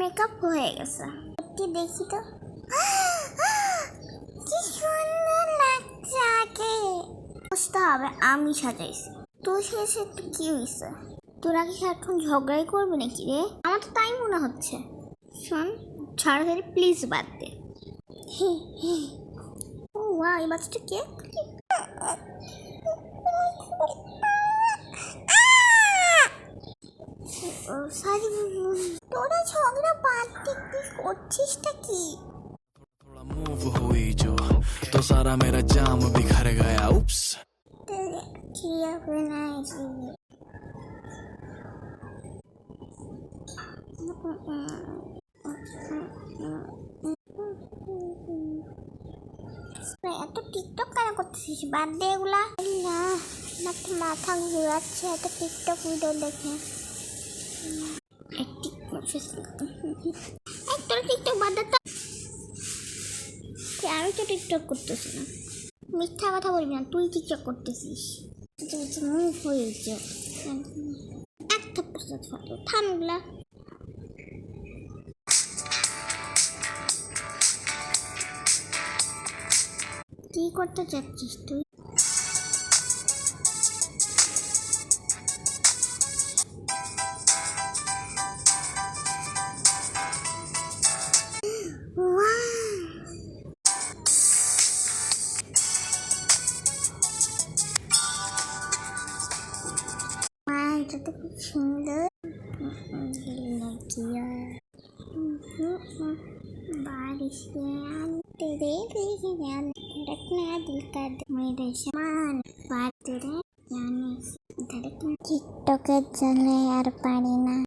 Makeup হয়ে গেছে। একটু দেখি তো, কি সুন্দর লাগছে। আগে বুঝতে হবে আমি সাজাইছি। তোর শেষে একটু কি হয়েছে? তোরা কি এখন ঝগড়াই করবে নাকি রে? আমার তো তাই মনে হচ্ছে। শোন, ছাড়াছাড়ি প্লিজ বাদ দে। ও ওয়া, এই বাচ্চাটা কে? তোরা ঝগড়া বাদ দে, কি করছিসটা কি? थोड़ा मूव हुई जो तो सारा मेरा जाम बिखर गया उप्स। क्या बनाएगी? এত টিকটক কেন করতেছিস? বাদ দে এগুলা। না, মাথা ঘুরাচ্ছে এত টিকটক ভিডিও দেখে। তোর টিকটক বাদ দে তো। আমি তো টিকটক করতেছি না। মিথ্যা কথা বলবি না, তুই টিকটক করতেছিস। মুভ হয়েছে এক থাপ্পড় থামগুলা। কি করতে চাচ্ছিস তুই? এটা খুব সুন্দর। बारिश के तेरे धड़कना दिल का मेरे समान बात तेरे जाने धड़कना। टिकटॉक चले यार पारी ना।